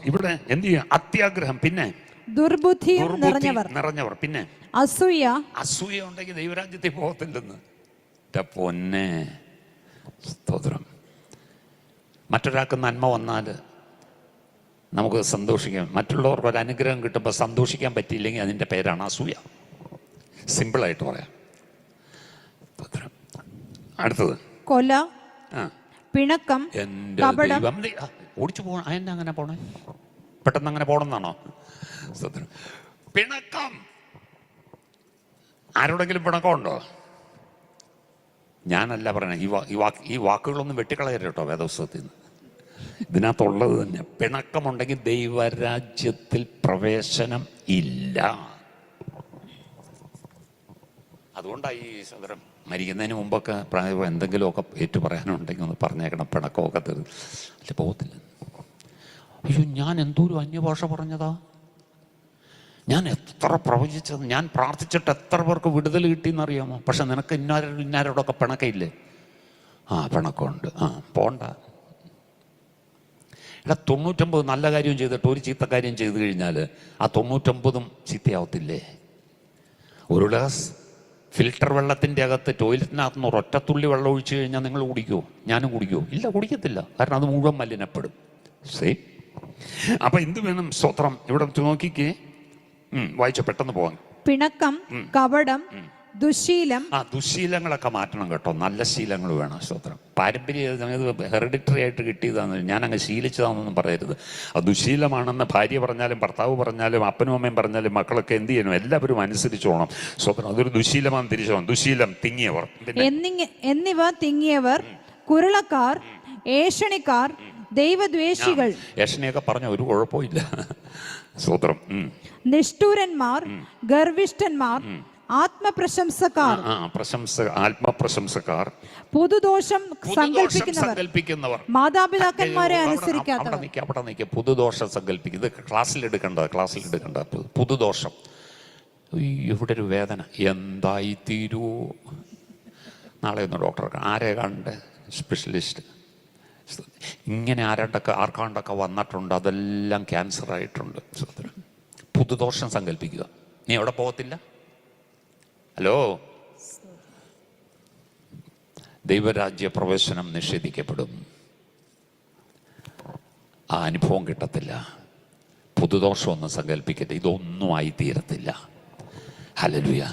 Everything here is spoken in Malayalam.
ഇവിടെ എന്ത് ചെയ്യുക? അത്യാഗ്രഹം, പിന്നെ ദുർബുദ്ധിയും നിറഞ്ഞവർ, പിന്നെ അസൂയ ഉണ്ടെങ്കിൽ ദൈവരാജ്യത്തിൽ പോകത്തില്ലെന്ന്. പൊന്നെ സ്തോത്രം. മറ്റൊരാൾക്ക് നന്മ വന്നാൽ നമുക്ക് സന്തോഷിക്കാം. മറ്റുള്ളവർക്ക് ഒരു അനുഗ്രഹം കിട്ടുമ്പോൾ സന്തോഷിക്കാൻ പറ്റിയില്ലെങ്കിൽ അതിൻ്റെ പേരാണ് അസൂയ. സിമ്പിളായിട്ട് പറയാം. അടുത്തത് കൊല, പിണക്കം, ഓടിച്ചു പോകണം. അതെന്നെ അങ്ങനെ പോണേ? പെട്ടെന്ന് അങ്ങനെ പോകണമെന്നാണോ? പിണക്കം. ആരോടെങ്കിലും പിണക്കമുണ്ടോ? ഞാനല്ല പറയണേ. ഈ വാക്കുകളൊന്നും വെട്ടിക്കളയരുത് കേട്ടോ വേദപുസ്തകത്തിൽ നിന്ന്. ഇതിനകത്തുള്ളത് തന്നെ. പിണക്കമുണ്ടെങ്കിൽ ദൈവരാജ്യത്തിൽ പ്രവേശനം ഇല്ല. അതുകൊണ്ടാണ് ഈ സഹോദരൻ മരിക്കുന്നതിന് മുമ്പൊക്കെ പ്രായം എന്തെങ്കിലുമൊക്കെ ഏറ്റു പറയാനുണ്ടെങ്കിൽ ഒന്ന് പറഞ്ഞേക്കണം. പിണക്കമൊക്കെ അല്ല പോകത്തില്ല. അയ്യോ, ഞാൻ എന്തോരം അന്യഭാഷ പറഞ്ഞതാ, ഞാൻ എത്ര പ്രവചിച്ചത്, ഞാൻ പ്രാർത്ഥിച്ചിട്ട് എത്ര പേർക്ക് വിടുതൽ കിട്ടിയെന്നറിയാമോ? പക്ഷെ നിനക്ക് ഇന്നാരോടൊക്കെ പിണക്കമില്ലേ? പിണക്കമുണ്ട്. പോണ്ട. എടാ, 99 നല്ല കാര്യം ചെയ്തിട്ട് ഒരു ചീത്ത കാര്യം ചെയ്തു കഴിഞ്ഞാൽ ആ 99 ചീത്തയാവത്തില്ലേ? ഒരു ഗ്ലാസ് ഫിൽട്ടർ വെള്ളത്തിൻ്റെ അകത്ത് ടോയ്ലറ്റിനകത്ത് നിന്ന് ഒരൊറ്റത്തുള്ളി വെള്ളം ഒഴിച്ചു കഴിഞ്ഞാൽ നിങ്ങൾ കുടിക്കുമോ? ഞാനും കുടിക്കുമോ? ഇല്ല, കുടിക്കത്തില്ല. കാരണം അത് മുഴുവൻ മലിനപ്പെടും. സെയിം. അപ്പം എന്ത് വേണം? സ്തോത്രം. ഇവിടെ നോക്കിക്കേ, വായിച്ച പെട്ടെന്ന് പോകാൻ. പിണക്കം, കപടം, ദുശീലം. ദുശീലങ്ങളൊക്കെ മാറ്റണം കേട്ടോ. നല്ല ശീലങ്ങൾ വേണം. സ്തോത്രം. പാരമ്പര്യം ഹെറിഡിറ്ററി ആയിട്ട് കിട്ടിയതാണ്, ഞാൻ അങ്ങ് ശീലിച്ചതാണെന്നൊന്നും പറയരുത്. അത് ദുശീലമാണെന്ന് ഭാര്യ പറഞ്ഞാലും ഭർത്താവ് പറഞ്ഞാലും അപ്പനും അമ്മയും പറഞ്ഞാലും മക്കളൊക്കെ എന്ത് ചെയ്യണം? എല്ലാവരും അനുസരിച്ചോണം. സ്തോത്രം. അതൊരു ദുശീലമാണെന്ന് തിരിച്ചോണം. ദുശീലം, തിങ്ങിയവർ എന്നിവ തിങ്ങിയവർ, കുരുളക്കാർ, ഏഷണിക്കാർ, ദൈവദ്വേഷികൾ. ഏഷണിയൊക്കെ പറഞ്ഞ ഒരു കുഴപ്പമില്ല. സ്തോത്രം. നിഷ്ഠൂരന്മാർ, ഗർവിഷ്ഠന്മാർ, ആത്മപ്രശംസക്കാർ, ആത്മപ്രശംസക്കാർ, പുതുദോഷം സങ്കല്പിക്കുന്നവർ, മാതാപിതാക്കന്മാരെ അനുസരിക്കാത്തവർ. അവിടെ നിൽക്കുക. പുതുദോഷം സങ്കല്പിക്കും. ഇത് ക്ലാസ്സിൽ എടുക്കേണ്ട പുതുദോഷം. ഇവിടെ ഒരു വേദന എന്തായി തീരുവോ? നാളെ ഒന്ന് ഡോക്ടറെ ആരെ കണ്ട് സ്പെഷ്യലിസ്റ്റ്. ഇങ്ങനെ ആർക്കാണ്ടൊക്കെ വന്നിട്ടുണ്ട്. അതെല്ലാം ക്യാൻസർ ആയിട്ടുണ്ട്. പുതുദോഷം സങ്കല്പിക്കുക. നീ എവിടെ പോകത്തില്ല. ഹലോ, ദൈവരാജ്യ പ്രവേശനം നിഷേധിക്കപ്പെടും. ആ അനുഭവം കിട്ടത്തില്ല. പുതുദോഷമൊന്നും സങ്കല്പിക്കട്ടെ. ഇതൊന്നും ആയി തീരത്തില്ല. ഹല്ലേലൂയ.